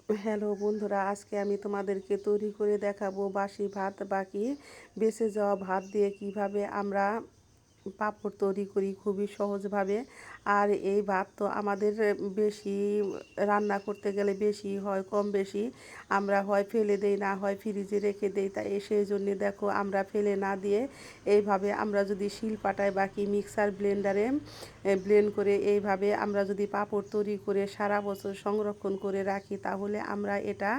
Hello বন্ধুরা, আজকে আমি তোমাদেরকে তৈরি করে দেখাবো বাসি ভাত বাকি বেঁচে যাওয়া ভাত দিয়ে কিভাবে আমরা পাঁপড় তৈরি করি খুবই সহজভাবে। আর এই ভাত তো আমাদের বেশি রান্না করতে গেলে বেশি হয়, কম বেশি আমরা হয় ফেলে দেই, না হয় ফ্রিজে রেখে দেই। তাই সেই জন্যে দেখো আমরা ফেলে না দিয়ে এইভাবে আমরা যদি শিলপাটায় বাকি মিক্সার ব্লেন্ডারে ব্লেন্ড করে এইভাবে আমরা যদি পাঁপড় তৈরি করে সারা বছর সংরক্ষণ করে রাখি, তাহলে আমরা এটা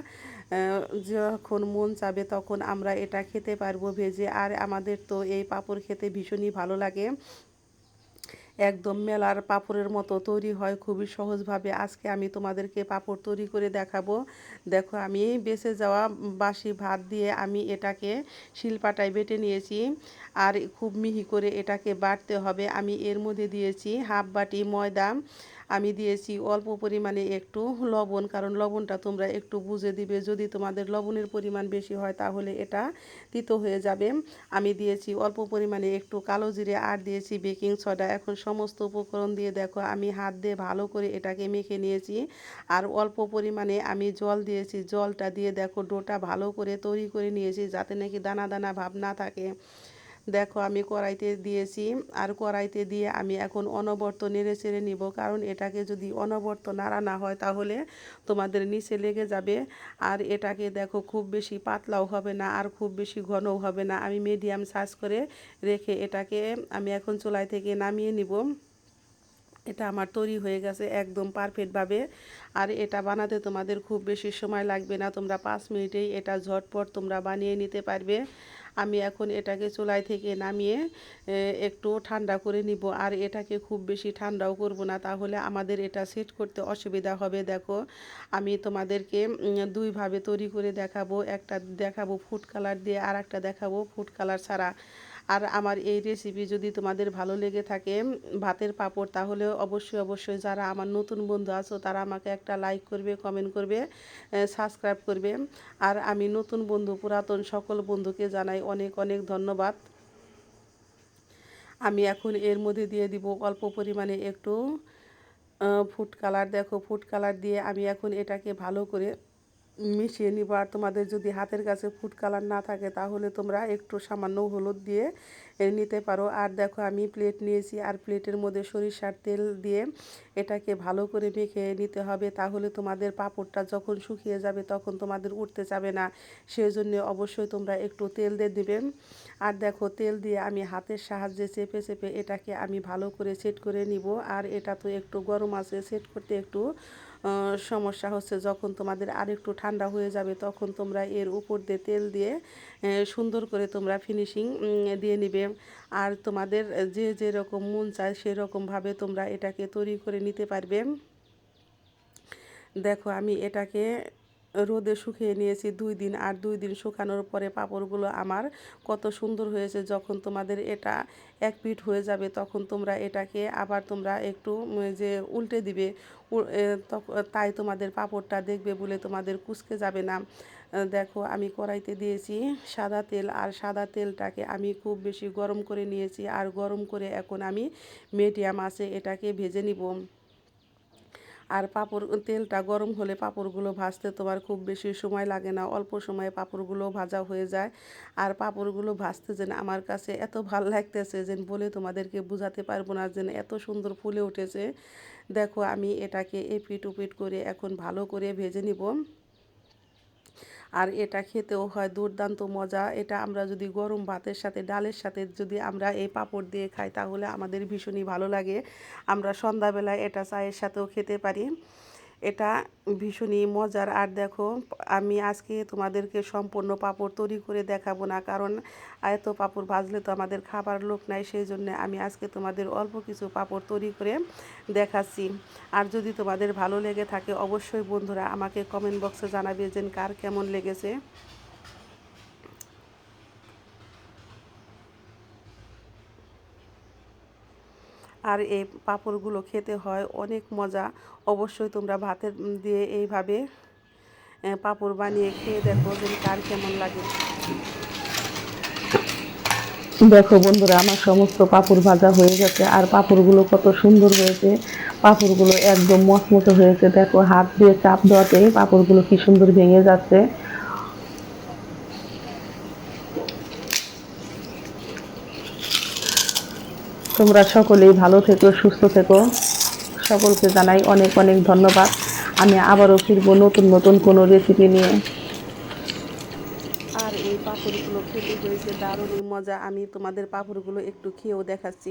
যখন মন চাবে তখন আমরা এটা খেতে পারবো ভেজে। আর আমাদের তো এই পাঁপড় খেতে ভীষণই ভালো লাগে, একদম মেলার পাঁপড়ের মতো তৈরি হয় খুবই সহজভাবে। আজকে আমি তোমাদেরকে পাঁপড় তৈরি করে দেখাবো। দেখো আমি বেঁচে যাওয়া বাসি ভাত দিয়ে আমি এটাকে শিলপাটায় বেটে নিয়েছি, আর খুব মিহি করে এটাকে বাটতে হবে। আমি এর মধ্যে দিয়েছি হাফ বাটি ময়দা, আমি দিয়েছি অল্প পরিমাণে একটু লবণ, কারণ লবণটা তোমরা একটু বুঝে দিবে। যদি তোমাদের লবণের পরিমাণ বেশি হয় তাহলে এটা তিতো হয়ে যাবে। আমি দিয়েছি অল্প পরিমাণে একটু কালো জিরে, আর দিয়েছি বেকিং সোডা। এখন সমস্ত উপকরণ দিয়ে দেখো আমি হাত দিয়ে ভালো করে এটাকে মেখে নিয়েছি। আর অল্প পরিমাণে আমি জল দিয়েছি, জলটা দিয়ে দেখো ডোটা ভালো করে তৈরি করে নিয়েছি, যাতে নাকি দানা দানা ভাব না থাকে। দেখো আমি কড়াইতে দিয়েছি, আর কড়াইতে দিয়ে আমি এখন অনবরত নেড়ে চেড়ে নিব, কারণ এটাকে যদি অনবরত নাড়া না হয় তাহলে তোমাদের নিচে লেগে যাবে। আর এটাকে দেখো খুব বেশি পাতলাও হবে না, আর খুব বেশি ঘনও হবে না। আমি মিডিয়াম সাইজ করে রেখে এটাকে আমি এখন চুলাই থেকে নামিয়ে নিব। এটা আমার তৈরি হয়ে গেছে একদম পারফেক্টভাবে। আর এটা বানাতে তোমাদের খুব বেশি সময় লাগবে না, তোমরা 5 মিনিটেই এটা ঝটপট তোমরা বানিয়ে নিতে পারবে। আমি এখন এটাকে চুলাই থেকে নামিয়ে একটু ঠান্ডা করে নিব। আর এটাকে খুব বেশি ঠান্ডাও করব না, তাহলে আমাদের এটা সেট করতে অসুবিধা হবে। দেখো আমি তোমাদেরকে দুইভাবে তৈরি করে দেখাবো, একটা দেখাবো ফুড কালার দিয়ে, আর একটা দেখাবো ফুড কালার ছাড়া। আর আমার এই রেসিপি যদি তোমাদের ভালো লেগে থাকে ভাতের পাঁপড়, তাহলে অবশ্যই অবশ্যই যারা আমার নতুন বন্ধু আছো তারা আমাকে একটা লাইক করবে, কমেন্ট করবে, সাবস্ক্রাইব করবে। আর আমি নতুন বন্ধু পুরাতন সকল বন্ধুকে জানাই অনেক অনেক ধন্যবাদ। আমি এখন এর মধ্যে দিয়ে দিব অল্প পরিমাণে একটু ফুড কালার। দেখো ফুড কালার দিয়ে আমি এখন এটাকে ভালো করে মিশিয়ে নিব। আর তোমাদের যদি হাতের কাছে ফুড কালার না থাকে তাহলে তোমরা একটু সামান্য হলুদ দিয়ে নিতে পারো। আর দেখো আমি প্লেট নিয়েছি, আর প্লেটের মধ্যে সরিষার তেল দিয়ে এটাকে ভালো করে মেখে নিতে হবে, তাহলে তোমাদের পাঁপড়টা যখন শুকিয়ে যাবে তখন তোমাদের উঠতে যাবে না। সেই জন্য অবশ্যই তোমরা একটু তেল দিয়ে দিবেন। আর দেখো তেল দিয়ে আমি হাতের সাহায্যে চেপে চেপে এটাকে আমি ভালো করে সেট করে নিব। আর এটা তো একটু গরম আছে, সেট করতে একটু সমস্যা হচ্ছে। যখন তোমাদের আরেকটু ঠান্ডা হয়ে যাবে তখন তোমরা এর উপর দিয়ে তেল দিয়ে সুন্দর করে তোমরা ফিনিশিং দিয়ে নিবে। আর তোমাদের যে যেরকম মন চায় সেরকমভাবে তোমরা এটাকে তৈরি করে নিতে পারবে। দেখো আমি এটাকে রোদে শুকিয়ে নিয়েছি 2 দিন, আর 2 দিন শুকানোর পরে পাঁপড়গুলো আমার কত সুন্দর হয়েছে। যখন তোমাদের এটা এক পিঠ হয়ে যাবে তখন তোমরা এটাকে আবার তোমরা একটু যে উল্টে দিবে, তাই তোমাদের পাঁপড়টা দেখবে বলে তোমাদের কুঁচকে যাবে না। দেখো আমি কড়াইতে দিয়েছি সাদা তেল, আর সাদা তেলটাকে আমি খুব বেশি গরম করে নিয়েছি। আর গরম করে এখন আমি মিডিয়াম আঁচে এটাকে ভেজে নিব। আর পাঁপড় তেলটা গরম হলে পাঁপড়গুলো ভাজতে তোমার খুব বেশি সময় লাগে না, অল্প সময়ে পাঁপড়গুলো ভাজা হয়ে যায়। আর পাঁপড়গুলো ভাজতে যেন আমার কাছে এত ভাল লাগতেছে যেন বলে তোমাদেরকে বোঝাতে পারবো না, যেন এত সুন্দর ফুলে উঠেছে। দেখো আমি এটাকে এপিট ওপিট করে এখন ভালো করে ভেজে নিব। আর এটা খেতেও হয় দুর্দান্ত মজা। এটা আমরা যদি গরম ভাতের সাথে ডালের সাথে যদি আমরা এই পাঁপড় দিয়ে খাই তাহলে আমাদের ভীষণই ভালো লাগে। আমরা সন্ধ্যাবেলায় এটা চায়ের সাথেও খেতে পারি। এটা ভীষণই মজার। আর দেখো আমি আজকে তোমাদেরকে সম্পূর্ণ পাঁপড় তৈরি করে দেখাবো না, কারণ এত পাঁপড় ভাজলে তো আমাদের খাবার লোক নাই। সেই জন্য আমি আজকে তোমাদের অল্প কিছু পাঁপড় তৈরি করে দেখাচ্ছি। আর যদি তোমাদের ভালো লেগে থাকে অবশ্যই বন্ধুরা আমাকে কমেন্ট বক্সে জানাবে যে কার কেমন লেগেছে। আর এই পাঁপড়গুলো খেতে হয় অনেক মজা। অবশ্যই তোমরা ভাতের দিয়ে এইভাবে পাঁপড় বানিয়ে খেয়ে দেখো যে কার কেমন লাগে। দেখো বন্ধুরা, আমার সমস্ত পাঁপড় ভাজা হয়ে গেছে, আর পাঁপড়গুলো কত সুন্দর হয়েছে। পাঁপড়গুলো একদম মচমচে হয়েছে। দেখো, হাত দিয়ে চাপ দেওয়াতে পাঁপড়গুলো কি সুন্দর ভেঙে যাচ্ছে। তোমরা সকলেই ভালো থেকো, সুস্থ থেকো। সকলকে জানাই অনেক অনেক ধন্যবাদ। আমি আবারও ফিরবো নতুন নতুন কোনো রেসিপি নিয়ে। আর এই পাঁপড়গুলো খেতে হয়েছে দারুণই মজা। আমি তোমাদের পাঁপড়গুলো একটু খেয়েও দেখাচ্ছি।